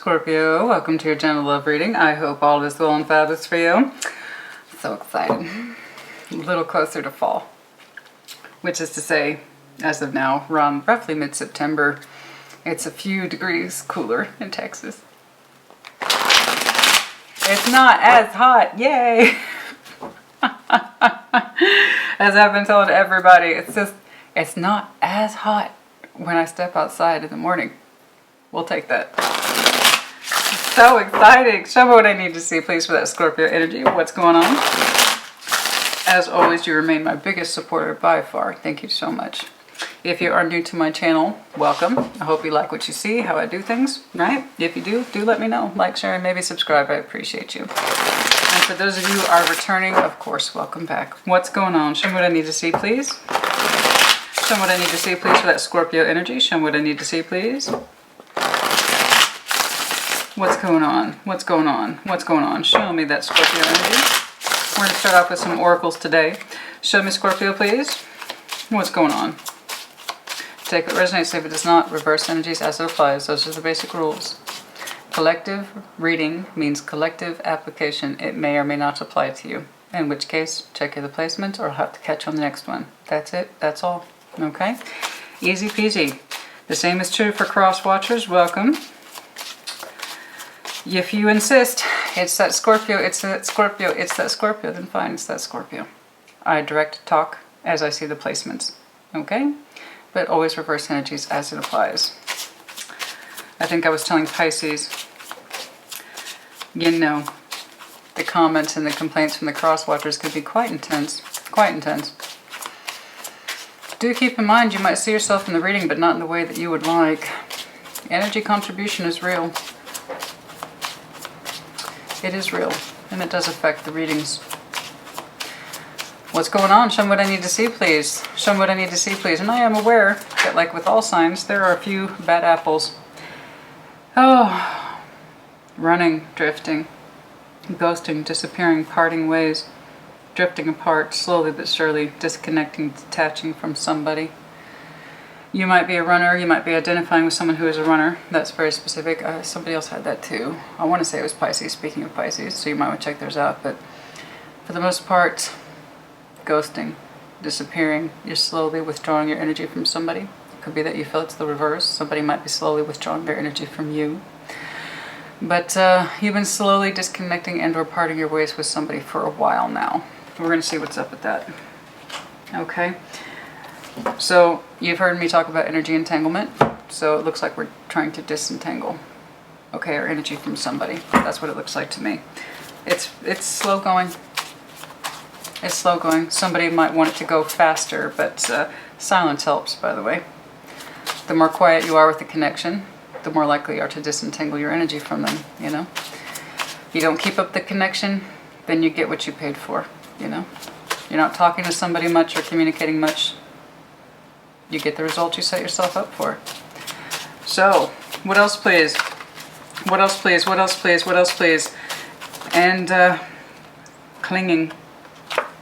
Scorpio, welcome to your general love reading. I hope all is well and fabulous for you. So excited. A little closer to fall, which is to say, as of now, around roughly mid-September, it's a few degrees cooler in Texas. It's not as hot, yay! As I've been telling everybody, it's not as hot when I step outside in the morning. We'll take that. So exciting. Show me what I need to see, please, for that Scorpio energy. What's going on? As always, you remain my biggest supporter by far. Thank you so much. If you are new to my channel, welcome. I hope you like what you see, how I do things, right? If you do let me know. Like, share, and maybe subscribe. I appreciate you. And for those of you who are returning, of course, welcome back. What's going on? Show me what I need to see, please. Show me what I need to see, please, for that Scorpio energy. Show me what I need to see, please. What's going on? What's going on? What's going on? Show me that Scorpio energy. We're going to start off with some oracles today. Show me Scorpio, please. What's going on? Take what resonates, if it does not, reverse energies as it applies. Those are the basic rules. Collective reading means collective application. It may or may not apply to you. In which case, check your placement or I'll have to catch on the next one. That's it. That's all. Okay? Easy peasy. The same is true for cross watchers. Welcome. If you insist, it's that Scorpio, it's that Scorpio, it's that Scorpio, then fine, it's that Scorpio. I direct talk as I see the placements. Okay? But always reverse energies as it applies. I think I was telling Pisces, you know, the comments and the complaints from the cross watchers could be quite intense. Quite intense. Do keep in mind you might see yourself in the reading, but not in the way that you would like. Energy contribution is real. It is real, and it does affect the readings. What's going on? Show me what I need to see, please. Show me what I need to see, please. And I am aware that, like with all signs, there are a few bad apples. Oh, running, drifting, ghosting, disappearing, parting ways, drifting apart, slowly but surely, disconnecting, detaching from somebody. You might be a runner, you might be identifying with someone who is a runner. That's very specific. Somebody else had that too. I want to say it was Pisces, speaking of Pisces, so you might want to check theirs out. But for the most part, ghosting, disappearing, you're slowly withdrawing your energy from somebody. It could be that you feel it's the reverse. Somebody might be slowly withdrawing their energy from you. But you've been slowly disconnecting and or parting your ways with somebody for a while now. We're going to see what's up with that. Okay. So you've heard me talk about energy entanglement. So it looks like we're trying to disentangle, okay, our energy from somebody. That's what it looks like to me. It's slow going. It's slow going. Somebody might want it to go faster, but silence helps, by the way. The more quiet you are with the connection, the more likely you are to disentangle your energy from them, you know. If you don't keep up the connection, then you get what you paid for, you know. You're not talking to somebody much or communicating much. You get the result you set yourself up for. So, what else please? What else please? What else please? What else please? And clinging.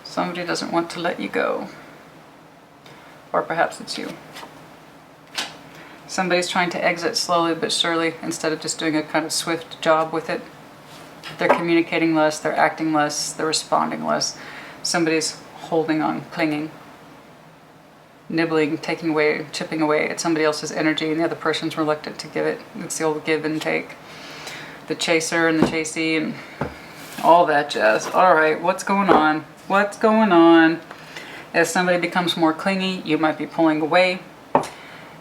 Somebody doesn't want to let you go. Or perhaps it's you. Somebody's trying to exit slowly but surely instead of just doing a kind of swift job with it. They're communicating less, they're acting less, they're responding less. Somebody's holding on, clinging, nibbling, taking away, chipping away at somebody else's energy, and the other person's reluctant to give it. It's the old give and take. The chaser and the chasee and all that jazz. All right, what's going on? What's going on? As somebody becomes more clingy, you might be pulling away.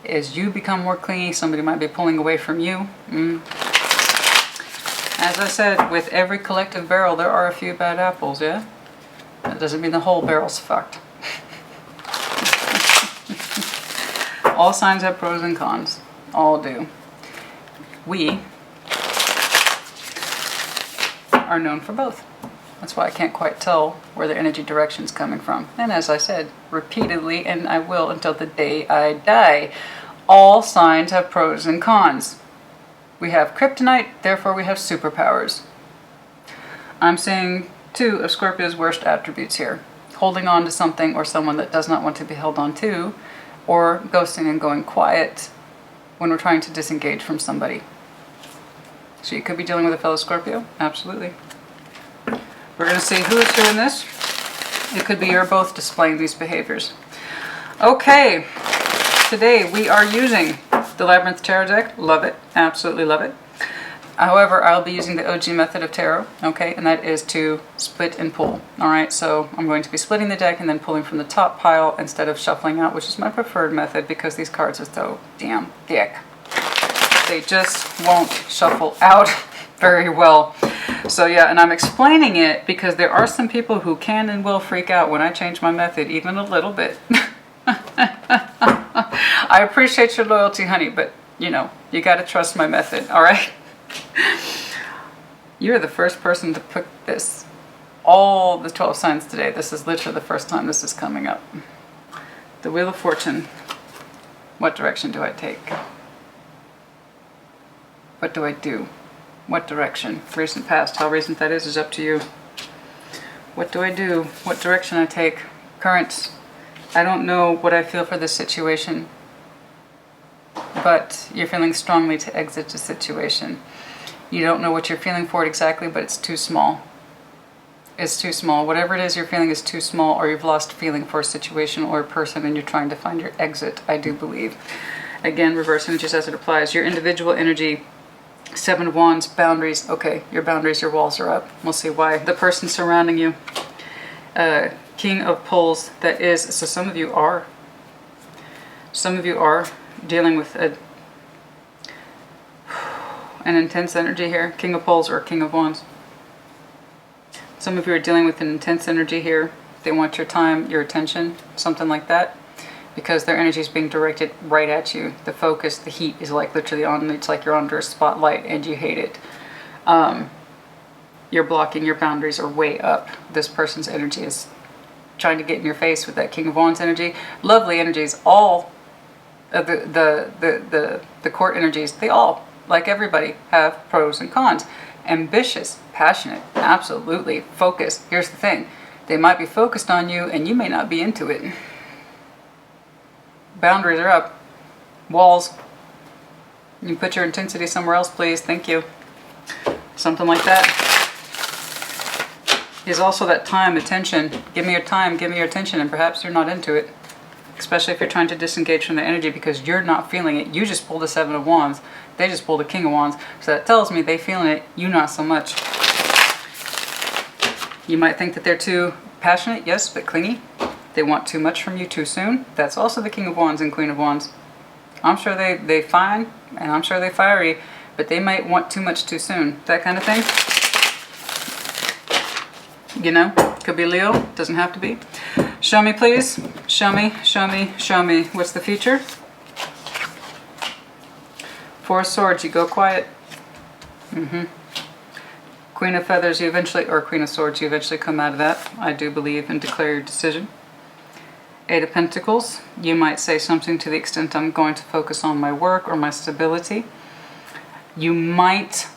As you become more clingy, somebody might be pulling away from you. As I said, with every collective barrel, there are a few bad apples, yeah? That doesn't mean the whole barrel's fucked. All signs have pros and cons. All do. We are known for both. That's why I can't quite tell where the energy direction's coming from. And as I said, repeatedly, and I will until the day I die, all signs have pros and cons. We have kryptonite, therefore we have superpowers. I'm seeing two of Scorpio's worst attributes here. Holding on to something or someone that does not want to be held on to, or ghosting and going quiet when we're trying to disengage from somebody. So you could be dealing with a fellow Scorpio. Absolutely. We're going to see who is doing this. It could be you're both displaying these behaviors. Okay. Today we are using the Labyrinth Tarot deck. Love it. Absolutely love it. However, I'll be using the OG method of tarot, okay, and that is to split and pull. All right, so I'm going to be splitting the deck and then pulling from the top pile instead of shuffling out, which is my preferred method because these cards are so damn thick. They just won't shuffle out very well. So yeah, and I'm explaining it because there are some people who can and will freak out when I change my method even a little bit. I appreciate your loyalty, honey, but you know, you got to trust my method, all right? You're the first person to put this, all the 12 signs today. This is literally the first time this is coming up. The Wheel of Fortune. What direction do I take? What do I do? What direction? Recent past. How recent that is up to you. What do I do? What direction I take? Current. I don't know what I feel for this situation, but you're feeling strongly to exit the situation. You don't know what you're feeling for it exactly, but it's too small. It's too small. Whatever it is you're feeling is too small, or you've lost feeling for a situation or a person and you're trying to find your exit, I do believe. Again, reverse energies as it applies. Your individual energy, 7 of Wands, boundaries. Okay, your boundaries, your walls are up. We'll see why. The person surrounding you, King of Pulls, that is, so some of you are dealing with an intense energy here. King of Pulls or King of Wands. Some of you are dealing with an intense energy here. They want your time, your attention, something like that, because their energy is being directed right at you. The focus, the heat is like literally on. It's like you're under a spotlight and you hate it. You're blocking. Your boundaries are way up. This person's energy is trying to get in your face with that King of Wands energy. Lovely energies. All of the court energies, they all, like everybody, have pros and cons. Ambitious, passionate, absolutely. Focused. Here's the thing. They might be focused on you and you may not be into it. Boundaries are up. Walls. You put your intensity somewhere else, please. Thank you. Something like that. Is also that time, attention. Give me your time, give me your attention, and perhaps you're not into it. Especially if you're trying to disengage from the energy because you're not feeling it. You just pulled the 7 of Wands. They just pulled the King of Wands. So that tells me they feeling it, you not so much. You might think that they're too passionate, yes, but clingy. They want too much from you too soon. That's also the King of Wands and Queen of Wands. I'm sure they fine, and I'm sure they fiery, but they might want too much too soon. That kind of thing. You know, could be Leo, doesn't have to be. Show me, please. Show me, show me, show me. What's the future? 4 of Swords, you go quiet. Queen of Feathers, you eventually, or Queen of Swords, you eventually come out of that. I do believe, and declare your decision. 8 of Pentacles, you might say something to the extent I'm going to focus on my work or my stability. You might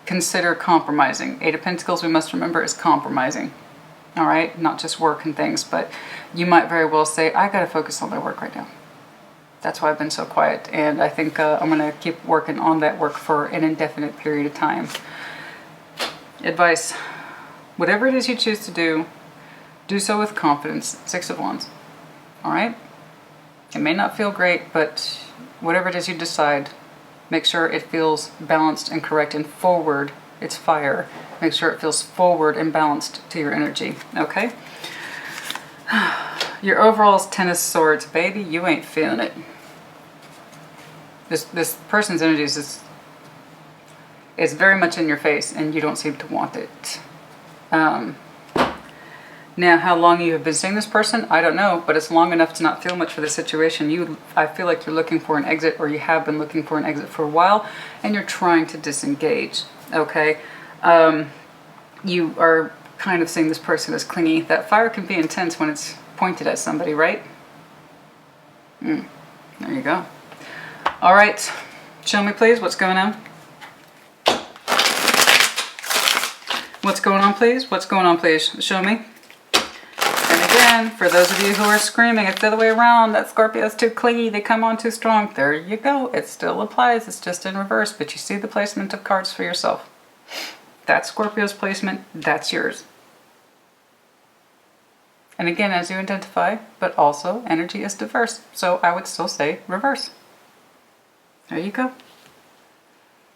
consider compromising. 8 of Pentacles, we must remember, is compromising. All right, not just work and things, but you might very well say, I gotta focus on my work right now. That's why I've been so quiet, and I think I'm gonna keep working on that work for an indefinite period of time. Advice, whatever it is you choose to do so with confidence. 6 of Wands, all right? It may not feel great, but whatever it is you decide, make sure it feels balanced and correct and forward. It's fire. Make sure it feels forward and balanced to your energy, okay? Your overall is 10 of Swords. Baby, you ain't feeling it. This person's energy is very much in your face and you don't seem to want it. Now, how long you have been seeing this person, I don't know, but it's long enough to not feel much for the situation. I feel like you're looking for an exit, or you have been looking for an exit for a while, and you're trying to disengage, okay? You are kind of seeing this person as clingy. That fire can be intense when it's pointed at somebody, right? There you go. All right, show me, please, what's going on? What's going on, please? What's going on, please? Show me. And again, again, for those of you who are screaming, it's the other way around, that Scorpio is too clingy, they come on too strong. There you go. It still applies. It's just in reverse, but you see the placement of cards for yourself. That's Scorpio's placement. That's yours. And again, as you identify, but also energy is diverse. So I would still say reverse. There you go.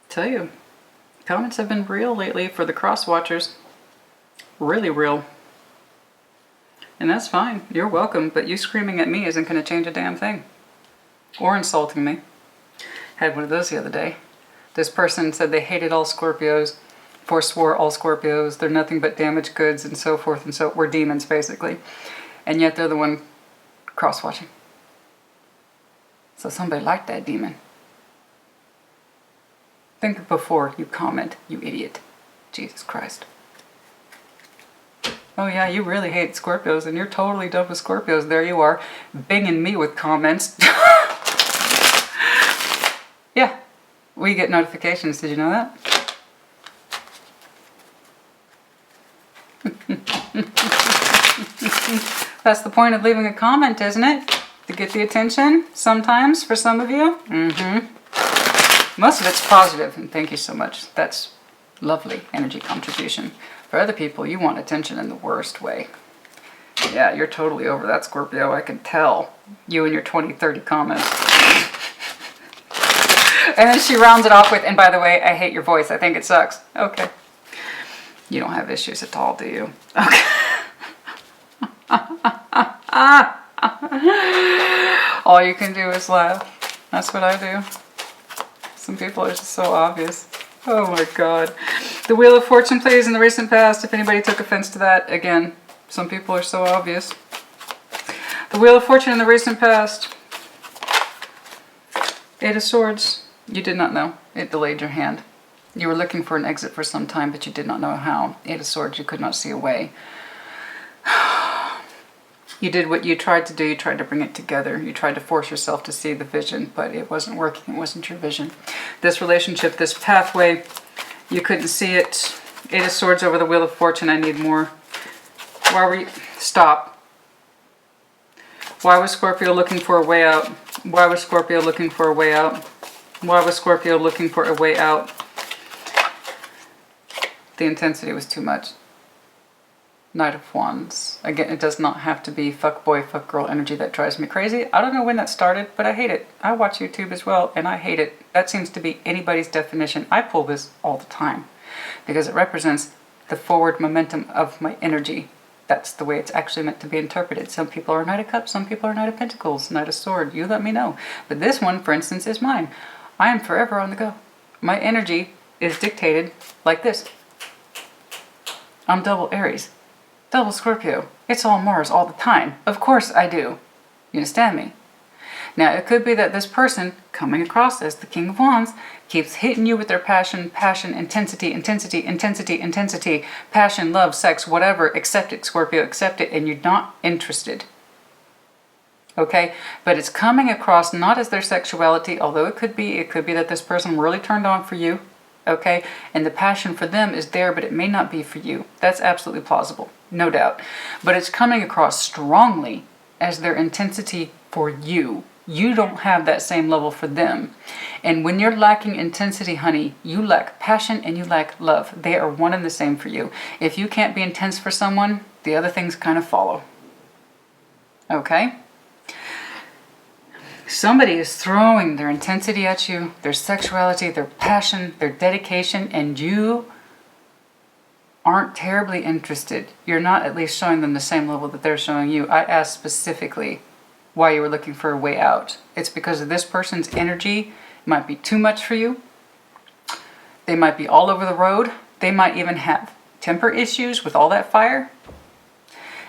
Tell you, comments have been real lately for the cross watchers. Really real. And that's fine. You're welcome. But you screaming at me isn't going to change a damn thing. Or insulting me. Had one of those the other day. This person said they hated all Scorpios, forswore all Scorpios, they're nothing but damaged goods and so forth and so we're demons basically. And yet they're the one cross-watching. So somebody liked that demon. Think before you comment, you idiot. Jesus Christ. Oh yeah, you really hate Scorpios and you're totally done with Scorpios. There you are, binging me with comments. Yeah, we get notifications. Did you know that? That's the point of leaving a comment, isn't it? To get the attention, sometimes, for some of you. Most of it's positive, and thank you so much. That's lovely energy contribution. For other people, you want attention in the worst way. Yeah, you're totally over that, Scorpio. I can tell. You and your 20, 30 comments. And then she rounds it off with, and by the way, I hate your voice. I think it sucks. Okay. You don't have issues at all, do you? Okay. All you can do is laugh. That's what I do. Some people are just so obvious. Oh my God. The Wheel of Fortune, please, in the recent past. If anybody took offense to that, again, some people are so obvious. The Wheel of Fortune in the recent past. Eight of Swords. You did not know. It delayed your hand. You were looking for an exit for some time, but you did not know how. Eight of Swords, you could not see a way. You did what you tried to do. You tried to bring it together. You tried to force yourself to see the vision, but it wasn't working. It wasn't your vision. This relationship, this pathway, you couldn't see it. Eight of Swords over the Wheel of Fortune. I need more. Why were you... Stop. Why was Scorpio looking for a way out? Why was Scorpio looking for a way out? Why was Scorpio looking for a way out? The intensity was too much. Knight of Wands. Again, it does not have to be fuck boy, fuck girl energy that drives me crazy. I don't know when that started, but I hate it. I watch YouTube as well, and I hate it. That seems to be anybody's definition. I pull this all the time because it represents the forward momentum of my energy. That's the way it's actually meant to be interpreted. Some people are Knight of Cups, some people are Knight of Pentacles, Knight of Sword. You let me know. But this one, for instance, is mine. I am forever on the go. My energy is dictated like this. I'm double Aries. Double Scorpio. It's all Mars all the time. Of course I do. You understand me? Now, it could be that this person, coming across as the King of Wands, keeps hitting you with their passion, intensity, passion, love, sex, whatever. Accept it, Scorpio, accept it, and you're not interested. Okay? But it's coming across not as their sexuality, although it could be that this person really turned on for you. Okay? And the passion for them is there, but it may not be for you. That's absolutely plausible. No doubt. But it's coming across strongly as their intensity for you. You don't have that same level for them. And when you're lacking intensity, honey, you lack passion and you lack love. They are one and the same for you. If you can't be intense for someone, the other things kind of follow. Okay? Somebody is throwing their intensity at you, their sexuality, their passion, their dedication, and you aren't terribly interested. You're not at least showing them the same level that they're showing you. I asked specifically why you were looking for a way out. It's because of this person's energy might be too much for you. They might be all over the road. They might even have temper issues with all that fire.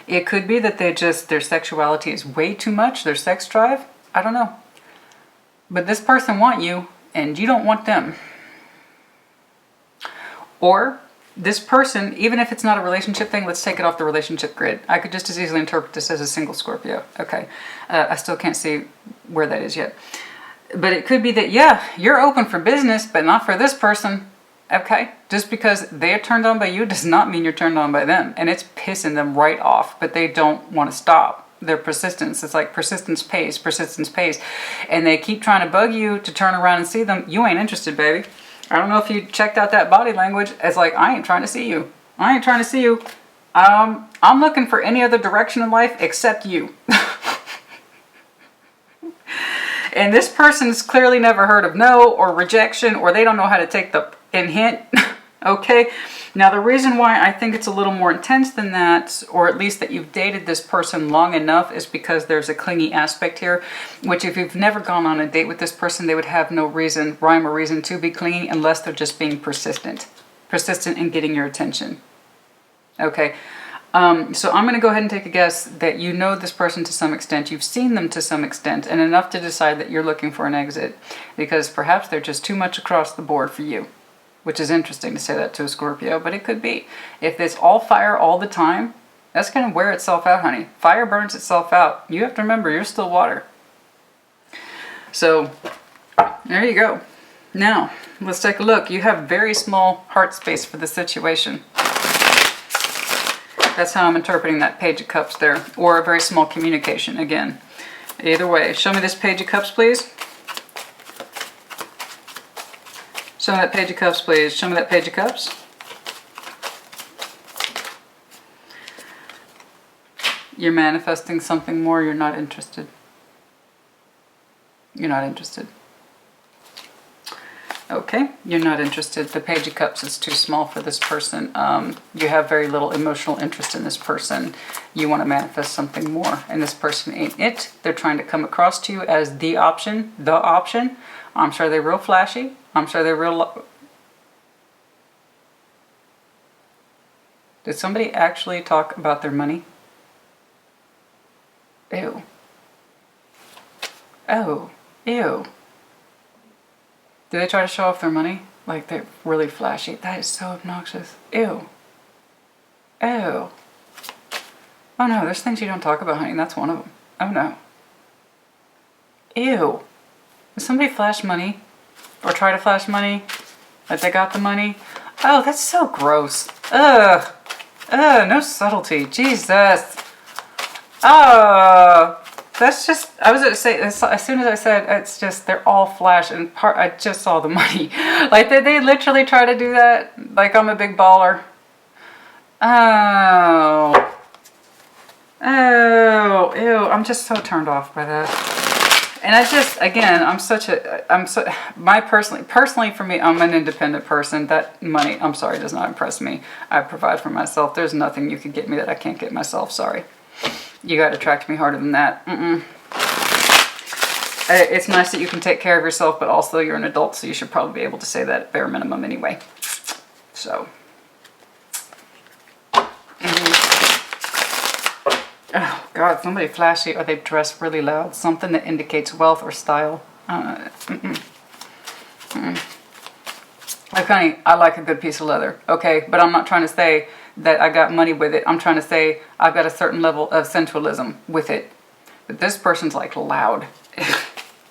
It could be that their sexuality is way too much, their sex drive. I don't know. But this person wants you and you don't want them. Or this person, even if it's not a relationship thing, let's take it off the relationship grid. I could just as easily interpret this as a single Scorpio. Okay. I still can't see where that is yet. But it could be that, yeah, you're open for business, but not for this person. Okay? Just because they are turned on by you does not mean you're turned on by them. And it's pissing them right off, but they don't want to stop. Their persistence, it's like persistence pays, and they keep trying to bug you to turn around and see them. You ain't interested, baby. I don't know if you checked out that body language. It's like, I ain't trying to see you. I ain't trying to see you. I'm looking for any other direction in life except you. And this person's clearly never heard of no or rejection, or they don't know how to take the hint. Okay? Now, the reason why I think it's a little more intense than that, or at least that you've dated this person long enough, is because there's a clingy aspect here, which if you've never gone on a date with this person, they would have no reason, rhyme or reason to be clingy unless they're just being persistent. Persistent in getting your attention. Okay? So I'm going to go ahead and take a guess that you know this person to some extent, you've seen them to some extent, and enough to decide that you're looking for an exit, because perhaps they're just too much across the board for you. Which is interesting to say that to a Scorpio, but it could be. If it's all fire all the time, that's going to wear itself out, honey. Fire burns itself out. You have to remember, you're still water. So, there you go. Now, let's take a look. You have very small heart space for the situation. That's how I'm interpreting that Page of Cups there. Or a very small communication, again. Either way, show me this Page of Cups, please. Show me that Page of Cups, please. Show me that Page of Cups. You're manifesting something more. You're not interested. You're not interested. Okay, you're not interested. The Page of Cups is too small for this person. You have very little emotional interest in this person. You want to manifest something more, and this person ain't it. They're trying to come across to you as the option. The option. I'm sure they're real flashy. I'm sure they're real... Did somebody actually talk about their money? Ew. Oh, ew. Do they try to show off their money? Like they're really flashy. That is so obnoxious. Ew. Ew. Oh no, there's things you don't talk about, honey. That's one of them. Oh no. Ew. Does somebody flash money? Or try to flash money? Like they got the money? Oh, that's so gross. Ugh. Ugh, no subtlety. Jesus. Oh. That's just, I was going to say, as soon as I said, it's just, they're all flash, and I just saw the money. Like, they literally try to do that? Like, I'm a big baller. Oh. Oh, ew, I'm just so turned off by that. And I just, again, personally for me, I'm an independent person. That money, I'm sorry, does not impress me. I provide for myself. There's nothing you can get me that I can't get myself, sorry. You got to attract me harder than that. It's nice that you can take care of yourself, but also you're an adult, so you should probably be able to say that at bare minimum anyway. So. Oh, God, somebody flashy, or they dress really loud. Something that indicates wealth or style. Like, honey, I like a good piece of leather, okay? But I'm not trying to say that I got money with it. I'm trying to say I've got a certain level of sensualism with it. But this person's like loud,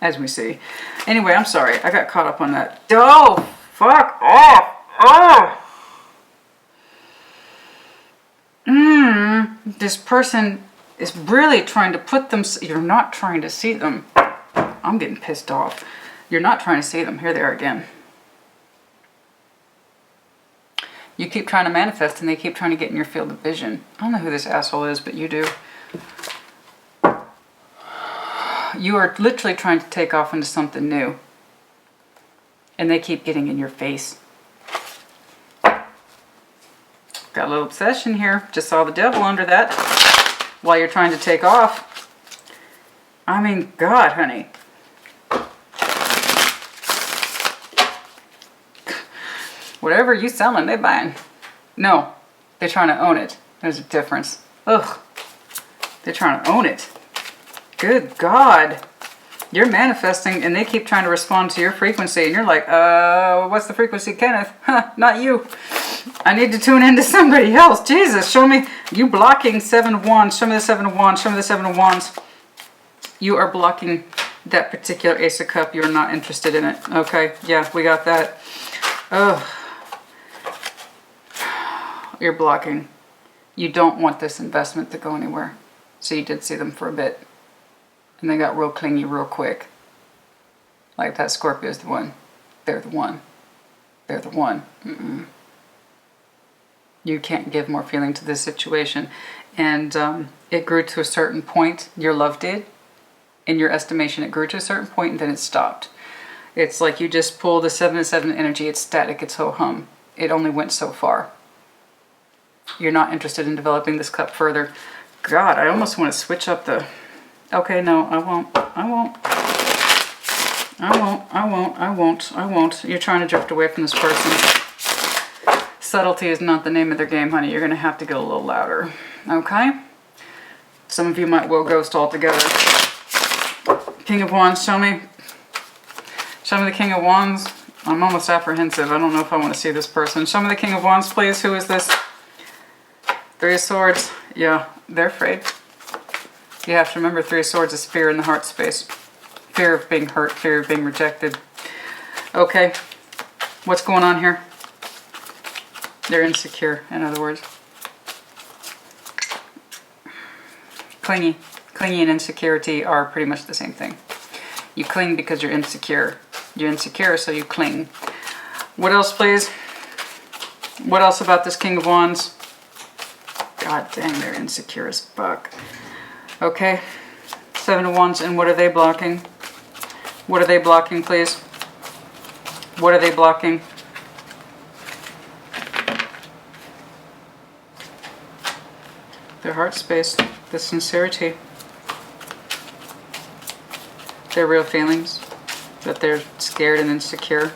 as we see. Anyway, I'm sorry. I got caught up on that. Oh, fuck off. Oh. This person is really trying to put them... You're not trying to see them. I'm getting pissed off. You're not trying to see them. Here they are again. You keep trying to manifest and they keep trying to get in your field of vision. I don't know who this asshole is, but you do. You are literally trying to take off into something new. And they keep getting in your face. Got a little obsession here. Just saw the devil under that while you're trying to take off. I mean, God, honey. Whatever you selling, they buying. No, they're trying to own it. There's a difference. Ugh. They're trying to own it. Good God. You're manifesting and they keep trying to respond to your frequency. And you're like, what's the frequency, Kenneth? Huh, not you. I need to tune into somebody else. Jesus, show me. You blocking 7 of Wands. Show me the 7 of Wands. Show me the 7 of Wands. You are blocking that particular Ace of Cup. You're not interested in it. Okay, yeah, we got that. Ugh. You're blocking. You don't want this investment to go anywhere. So you did see them for a bit. And they got real clingy real quick. Like that Scorpio's the one. They're the one. They're the one. You can't give more feeling to this situation. And it grew to a certain point. Your love did. In your estimation, it grew to a certain point and then it stopped. It's like you just pulled a 7-7 energy. It's static. It's ho-hum. It only went so far. You're not interested in developing this cup further. God, I almost want to switch up the... Okay, no, I won't. I won't. I won't. I won't. I won't. I won't. You're trying to drift away from this person. Subtlety is not the name of their game, honey. You're going to have to get a little louder. Okay? Some of you might well ghost altogether. King of Wands, show me. Show me the King of Wands. I'm almost apprehensive. I don't know if I want to see this person. Show me the King of Wands, please. Who is this? Three of Swords. Yeah, they're afraid. You have to remember 3 of Swords is fear in the heart space. Fear of being hurt, fear of being rejected. Okay, what's going on here? They're insecure, in other words. Clingy. Clingy and insecurity are pretty much the same thing. You cling because you're insecure. You're insecure, so you cling. What else, please? What else about this King of Wands? God dang, they're insecure as fuck. Okay, 7 of Wands, and what are they blocking? What are they blocking, please? What are they blocking? Their heart space, the sincerity, their real feelings, that they're scared and insecure.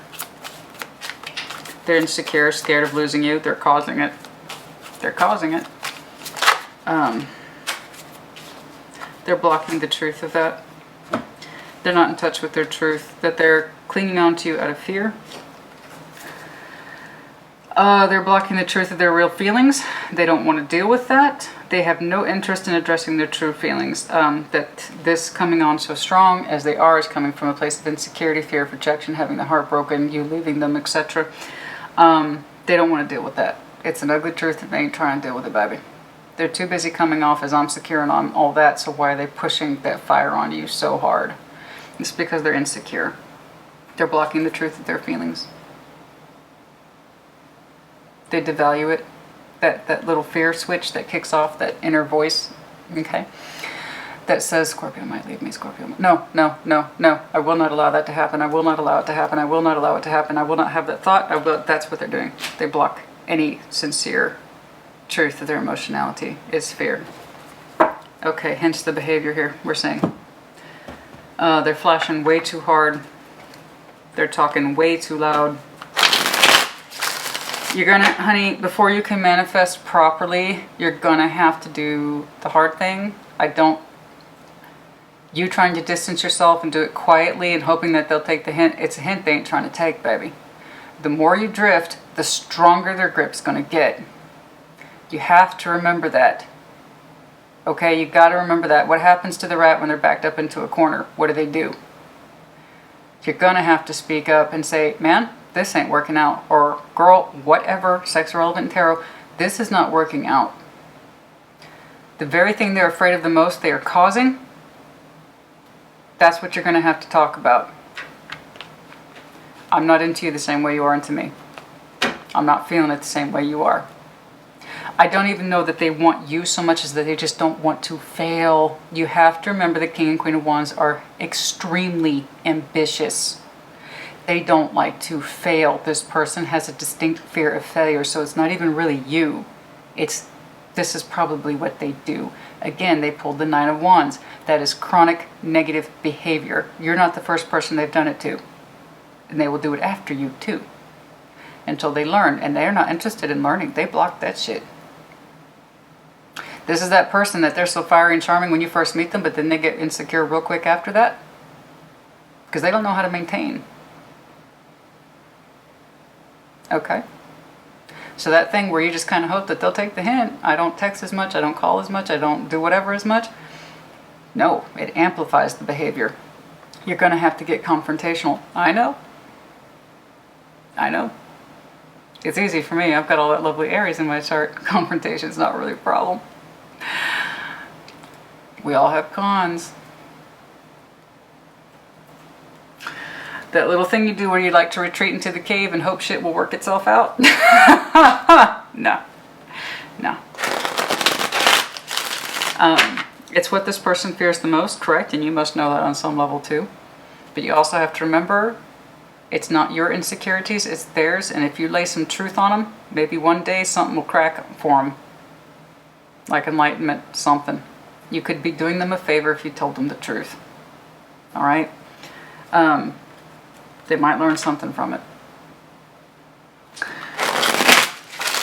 They're insecure, scared of losing you. They're causing it. They're causing it. They're blocking the truth of that. They're not in touch with their truth, that they're clinging on to you out of fear. They're blocking the truth of their real feelings. They don't want to deal with that. They have no interest in addressing their true feelings. That this coming on so strong as they are is coming from a place of insecurity, fear of rejection, having the heart broken, you leaving them, etc. They don't want to deal with that. It's an ugly truth and they ain't trying to deal with it, baby. They're too busy coming off as I'm secure and I'm all that, so why are they pushing that fire on you so hard? It's because they're insecure. They're blocking the truth of their feelings. They devalue it. That little fear switch that kicks off that inner voice, okay, that says, Scorpio might leave me, Scorpio. No, no, no, no. I will not allow that to happen. I will not allow it to happen. I will not allow it to happen. I will not have that thought. That's what they're doing. They block any sincere truth of their emotionality is fear. Okay, hence the behavior here, we're saying. They're flashing way too hard. They're talking way too loud. You're gonna, honey, before you can manifest properly, you're gonna have to do the hard thing. You trying to distance yourself and do it quietly and hoping that they'll take the hint. It's a hint they ain't trying to take, baby. The more you drift, the stronger their grip's gonna get. You have to remember that. Okay, you gotta remember that. What happens to the rat when they're backed up into a corner? What do? You're gonna have to speak up and say, man, this ain't working out. Or, girl, whatever, sex relevant tarot, this is not working out. The very thing they're afraid of the most they are causing, that's what you're gonna have to talk about. I'm not into you the same way you are into me. I'm not feeling it the same way you are. I don't even know that they want you so much as that they just don't want to fail. You have to remember the King and Queen of Wands are extremely ambitious. They don't like to fail. This person has a distinct fear of failure, so it's not even really you. This is probably what they do. Again, they pulled the 9 of Wands. That is chronic negative behavior. You're not the first person they've done it to. And they will do it after you too. Until they learn. And they're not interested in learning. They block that shit. This is that person that they're so fiery and charming when you first meet them, but then they get insecure real quick after that. Because they don't know how to maintain. Okay? So that thing where you just kind of hope that they'll take the hint. I don't text as much. I don't call as much. I don't do whatever as much. No, it amplifies the behavior. You're going to have to get confrontational. I know. I know. It's easy for me. I've got all that lovely Aries in my chart. Confrontation's not really a problem. We all have cons. That little thing you do where you like to retreat into the cave and hope shit will work itself out. No. No. It's what this person fears the most, correct? And you must know that on some level too. But you also have to remember, it's not your insecurities, it's theirs. And if you lay some truth on them, maybe one day something will crack for them. Like enlightenment, something. You could be doing them a favor if you told them the truth. All right? They might learn something from it.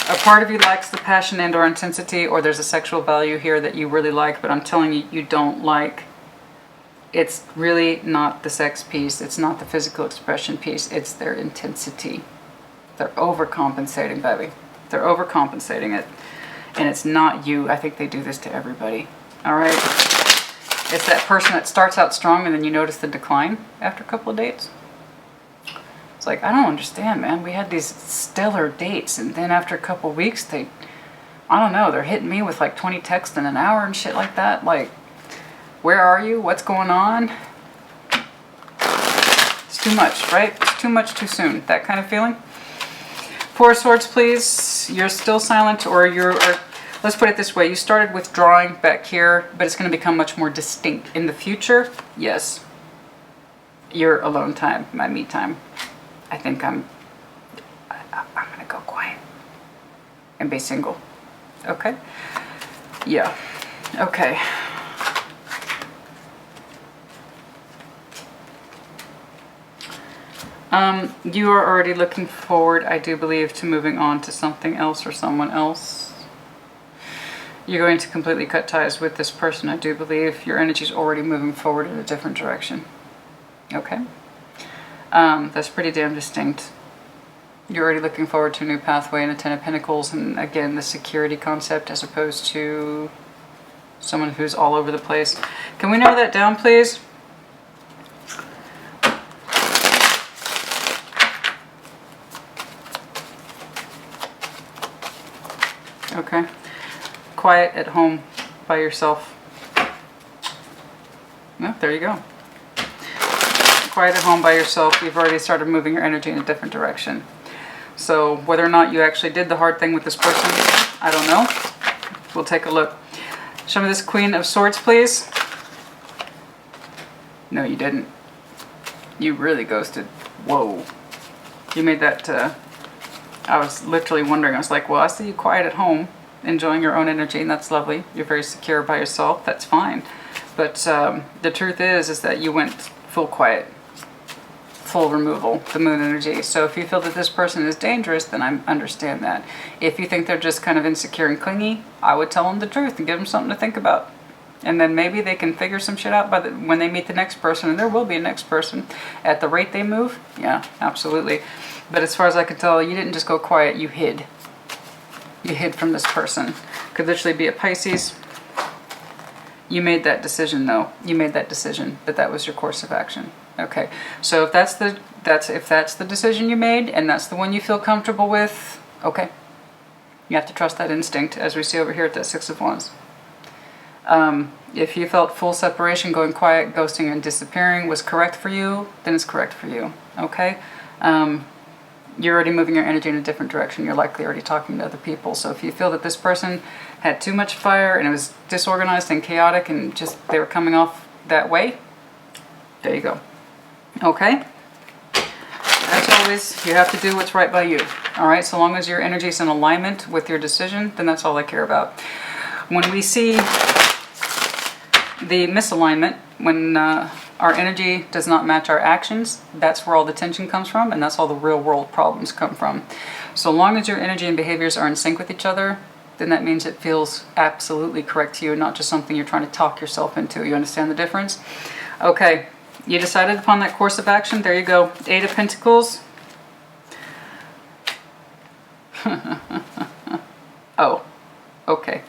A part of you likes the passion and or intensity, or there's a sexual value here that you really like, but I'm telling you, you don't like. It's really not the sex piece. It's not the physical expression piece. It's their intensity. They're overcompensating, baby. They're overcompensating it. And it's not you. I think they do this to everybody. All right? It's that person that starts out strong and then you notice the decline after a couple of dates. It's like, I don't understand, man. We had these stellar dates, and then after a couple of weeks, I don't know, they're hitting me with like 20 texts in an hour and shit like that. Like, where are you? What's going on? It's too much, right? It's too much too soon. That kind of feeling. Four of Swords, please. You're still silent, or let's put it this way. You started withdrawing back here, but it's going to become much more distinct in the future. Yes. Your alone time, my me time. I think I'm going to go quiet and be single. Okay? Yeah. Okay. You are already looking forward, I do believe, to moving on to something else or someone else. You're going to completely cut ties with this person, I do believe. Your energy's already moving forward in a different direction. Okay? That's pretty damn distinct. You're already looking forward to a new pathway and a Ten of Pentacles, and again, the security concept as opposed to someone who's all over the place. Can we narrow that down, please? Okay. Quiet at home by yourself. No, there you go. Quiet at home by yourself. You've already started moving your energy in a different direction. So whether or not you actually did the hard thing with this person, I don't know. We'll take a look. Show me this Queen of Swords, please. No, you didn't. You really ghosted. Whoa. You made that, I was literally wondering. I was like, well, I see you quiet at home, enjoying your own energy, and that's lovely. You're very secure by yourself. That's fine. But the truth is that you went full quiet. Full removal, the moon energy. So if you feel that this person is dangerous, then I understand that. If you think they're just kind of insecure and clingy, I would tell them the truth and give them something to think about. And then maybe they can figure some shit out when they meet the next person, and there will be a next person. At the rate they move, yeah, absolutely. But as far as I could tell, you didn't just go quiet, you hid. You hid from this person. Could literally be a Pisces. You made that decision, though. You made that decision, but that was your course of action. Okay, so if that's the decision you made and that's the one you feel comfortable with, okay. You have to trust that instinct, as we see over here at that Six of Wands. If you felt full separation, going quiet, ghosting, and disappearing was correct for you, then it's correct for you. Okay. You're already moving your energy in a different direction. You're likely already talking to other people. So if you feel that this person had too much fire and it was disorganized and chaotic and just they were coming off that way, there you go. Okay? As always, you have to do what's right by you. All right? So long as your energy is in alignment with your decision, then that's all I care about. When we see the misalignment, when our energy does not match our actions, that's where all the tension comes from, and that's all the real world problems come from. So long as your energy and behaviors are in sync with each other, then that means it feels absolutely correct to you, not just something you're trying to talk yourself into. You understand the difference? Okay, you decided upon that course of action. There you go. Eight of Pentacles. Oh, okay.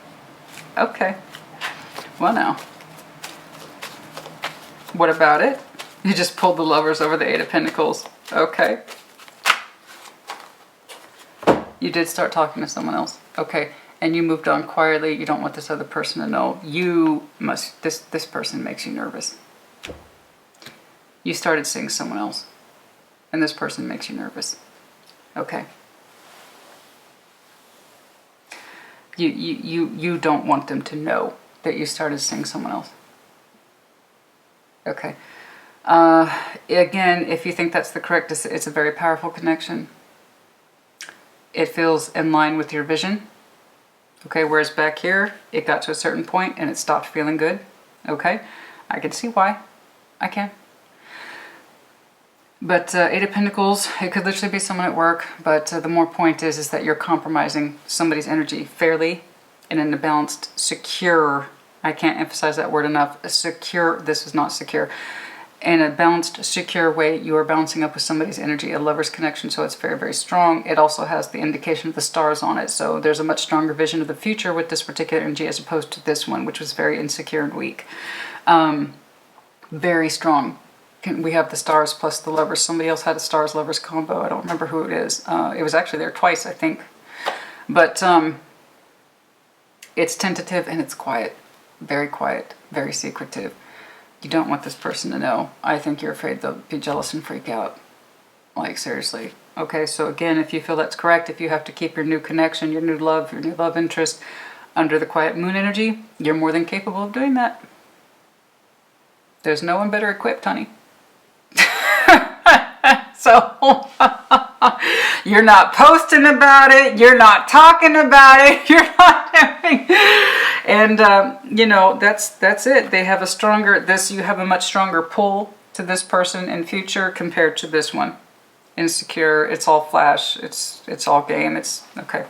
Okay. Well, now. What about it? You just pulled the Lovers over the Eight of Pentacles. Okay. You did start talking to someone else. Okay. And you moved on quietly. You don't want this other person to know. This person makes you nervous. You started seeing someone else. And this person makes you nervous. Okay. You don't want them to know that you started seeing someone else. Okay. Again, if you think that's the correct, it's a very powerful connection. It feels in line with your vision. Okay, whereas back here, it got to a certain point and it stopped feeling good. Okay, I can see why. I can. But Eight of Pentacles, it could literally be someone at work, but the more point is that you're compromising somebody's energy fairly and in a balanced, secure, I can't emphasize that word enough, secure, this is not secure, in a balanced, secure way, you are balancing up with somebody's energy, a lover's connection, so it's very, very strong. It also has the indication of the stars on it, so there's a much stronger vision of the future with this particular energy as opposed to this one, which was very insecure and weak. Very strong. We have the stars plus the lovers. Somebody else had a stars lovers combo. I don't remember who it is. It was actually there twice, I think. But it's tentative and it's quiet. Very secretive. You don't want this person to know. I think you're afraid they'll be jealous and freak out. Like, seriously. Okay, so again, if you feel that's correct, if you have to keep your new connection, your new love interest under the quiet moon energy, you're more than capable of doing that. There's no one better equipped, honey. So, you're not posting about it, you're not talking about it, you're not doing... And, you know, that's it. They have a stronger, you have a much stronger pull to this person in future compared to this one. Insecure, it's all flash, it's all game, it's, okay.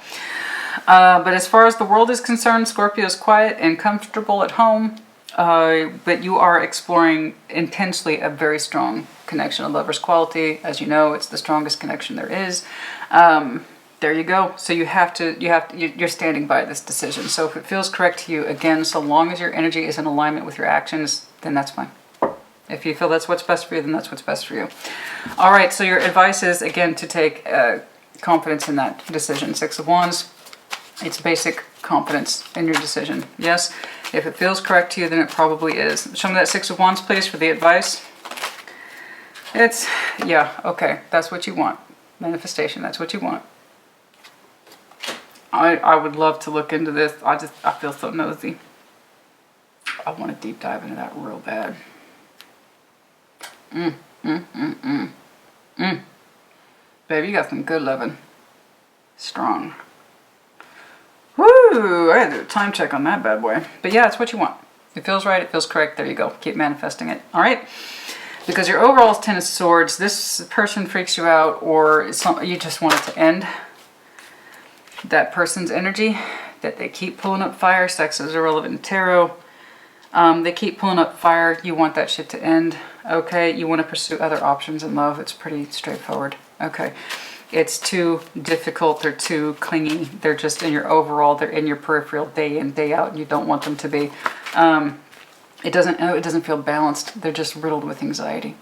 But as far as the world is concerned, Scorpio is quiet and comfortable at home. But you are exploring intensely a very strong connection, a lover's quality. As you know, it's the strongest connection there is. There you go. So you're standing by this decision. So if it feels correct to you, again, so long as your energy is in alignment with your actions, then that's fine. If you feel that's what's best for you, then that's what's best for you. All right, so your advice is, again, to take confidence in that decision. Six of Wands, it's basic confidence in your decision. Yes, if it feels correct to you, then it probably is. Show me that Six of Wands, please, for the advice. Yeah, okay, that's what you want. Manifestation, that's what you want. I would love to look into this. I feel so nosy. I want to deep dive into that real bad. Baby, you got some good loving. Strong. Woo! I had to do a time check on that bad boy. But yeah, it's what you want. It feels right, it feels correct. There you go. Keep manifesting it. All right? Because your overall is Ten of Swords. This person freaks you out, or you just want it to end. That person's energy, that they keep pulling up fire. Sex is irrelevant in tarot. They keep pulling up fire. You want that shit to end. Okay, you want to pursue other options in love. It's pretty straightforward. Okay, it's too difficult. They're too clingy. They're just in your overall. They're in your peripheral day in, day out, and you don't want them to be. It doesn't feel balanced. They're just riddled with anxiety.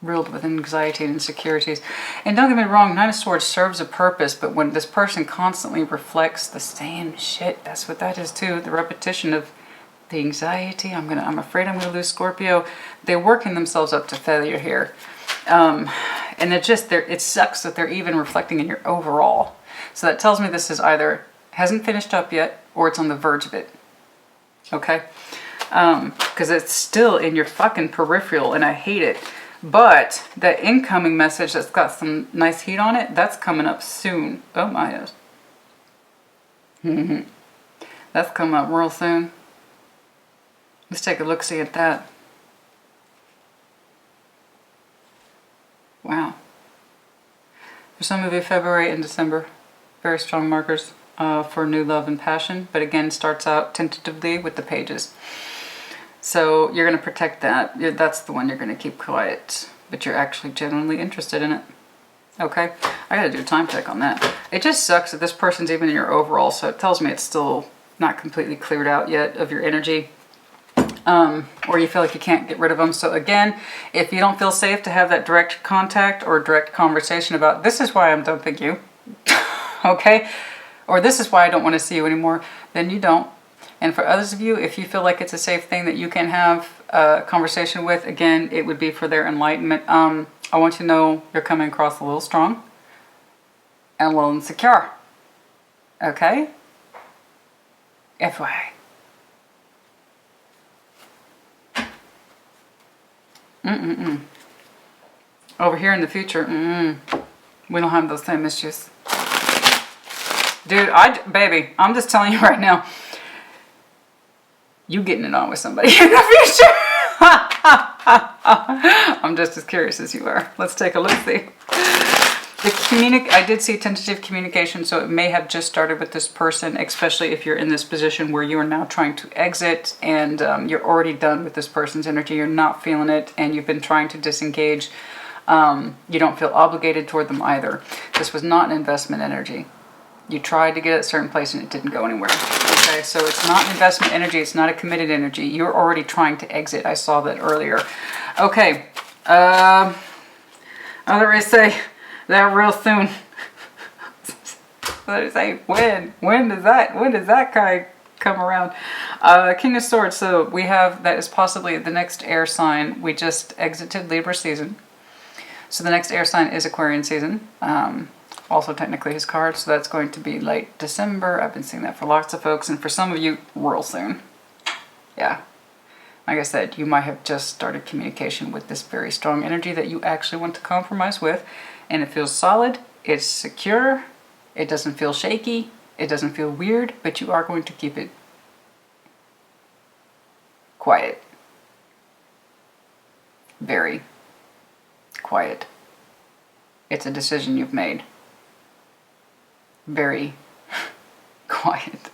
Riddled with anxiety and insecurities. And don't get me wrong, Nine of Swords serves a purpose, but when this person constantly reflects the same shit, that's what that is too. The repetition of the anxiety. I'm afraid I'm gonna lose Scorpio. They're working themselves up to failure here. And it sucks that they're even reflecting in your overall. So that tells me this is either hasn't finished up yet or it's on the verge of it. Okay? Because it's still in your fucking peripheral and I hate it. But that incoming message that's got some nice heat on it, that's coming up soon. Oh my gosh. That's coming up real soon. Let's take a look-see at that. Wow. For some of you, February and December, very strong markers for new love and passion. But again, starts out tentatively with the pages. So you're going to protect that. That's the one you're going to keep quiet. But you're actually genuinely interested in it. Okay? I got to do a time check on that. It just sucks that this person's even in your overall. So it tells me it's still not completely cleared out yet of your energy. Or you feel like you can't get rid of them. So again, if you don't feel safe to have that direct contact or direct conversation about, this is why I'm dumping you. okay? Or this is why I don't want to see you anymore, then you don't. And for others of you, if you feel like it's a safe thing that you can have a conversation with, again, it would be for their enlightenment. I want you to know you're coming across a little strong and a little insecure. Okay? FYI. Over here in the future, we don't have those same issues. Dude, baby, I'm just telling you right now, you getting it on with somebody in the future. I'm just as curious as you are. Let's take a look-see. I did see tentative communication, so it may have just started with this person, especially if you're in this position where you are now trying to exit and you're already done with this person's energy. You're not feeling it and you've been trying to disengage. You don't feel obligated toward them either. This was not an investment energy. You tried to get at a certain place and it didn't go anywhere. Okay, so it's not investment energy. It's not a committed energy. You're already trying to exit. I saw that earlier. Okay. Others say that real soon. Others say when does that guy come around? King of Swords. So we have that is possibly the next air sign. We just exited Libra season. So the next air sign is Aquarian season. Also technically his card, so that's going to be late December. I've been seeing that for lots of folks, and for some of you, real soon. Yeah. Like I said, you might have just started communication with this very strong energy that you actually want to compromise with, and it feels solid, it's secure, it doesn't feel shaky, it doesn't feel weird, but you are going to keep it quiet. Very quiet. It's a decision you've made. Very quiet.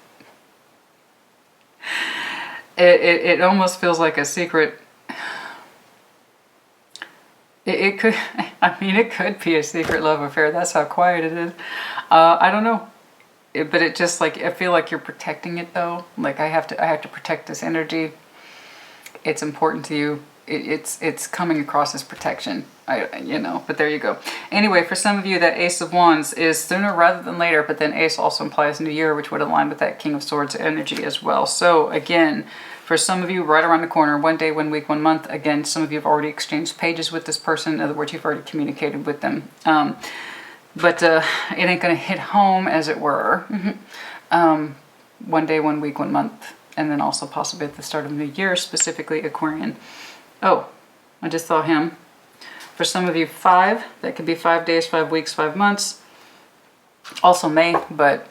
It almost feels like a secret. It could, I mean, it could be a secret love affair. That's how quiet it is. I don't know. But it just like, I feel like you're protecting it though. Like I have to protect this energy. It's important to you. It's coming across as protection, but there you go. Anyway, for some of you, that Ace of Wands is sooner rather than later, but then Ace also implies New Year, which would align with that King of Swords energy as well. So again, for some of you, right around the corner, 1 day, 1 week, 1 month. Again, some of you have already exchanged pages with this person. In other words, you've already communicated with them. But it ain't going to hit home, as it were. 1 day, 1 week, 1 month. And then also possibly at the start of New Year, specifically Aquarian. Oh, I just saw him. For some of you, 5. That could be 5 days, 5 weeks, 5 months. Also May, but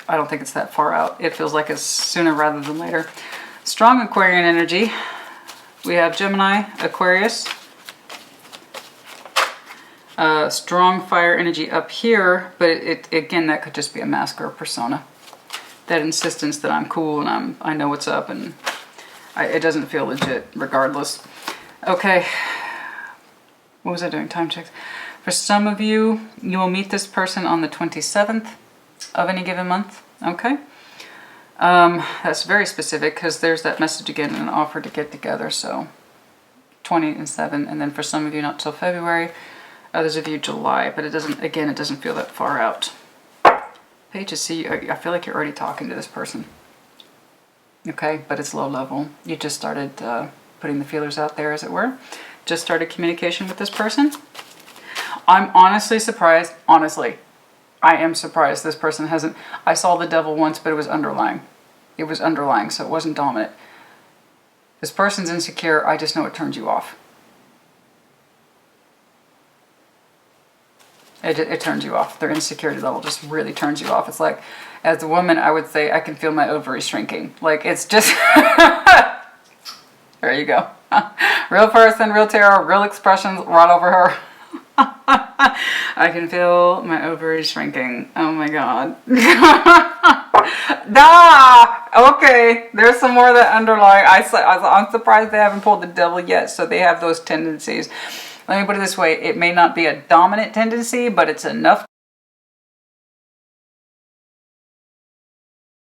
I don't think it's that far out. It feels like it's sooner rather than later. Strong Aquarian energy. We have Gemini, Aquarius. Strong fire energy up here, but again, that could just be a mask or a persona. That insistence that I'm cool and I know what's up, and it doesn't feel legit regardless. Okay, what was I doing? Time checks. For some of you, you will meet this person on the 27th of any given month. Okay, that's very specific because there's that message again, an offer to get together. So 20 and 7, and then for some of you not till February, others of you July, but it doesn't feel that far out. Page of C, I feel like you're already talking to this person. Okay, but it's low level. You just started putting the feelers out there, as it were. Just started communication with this person. I'm honestly surprised. Honestly, I am surprised this person hasn't. I saw the devil once, but it was underlying. It was underlying, so it wasn't dominant. This person's insecure. I just know it turns you off. It turns you off. Their insecurity level just really turns you off. It's like, as a woman, I would say I can feel my ovaries shrinking. Like, it's just... There you go. Real person, real tarot, real expressions right over her. I can feel my ovaries shrinking. Oh my god. Okay, there's some more that underlie. I'm surprised they haven't pulled the devil yet, so they have those tendencies. Let me put it this way, it may not be a dominant tendency, but it's enough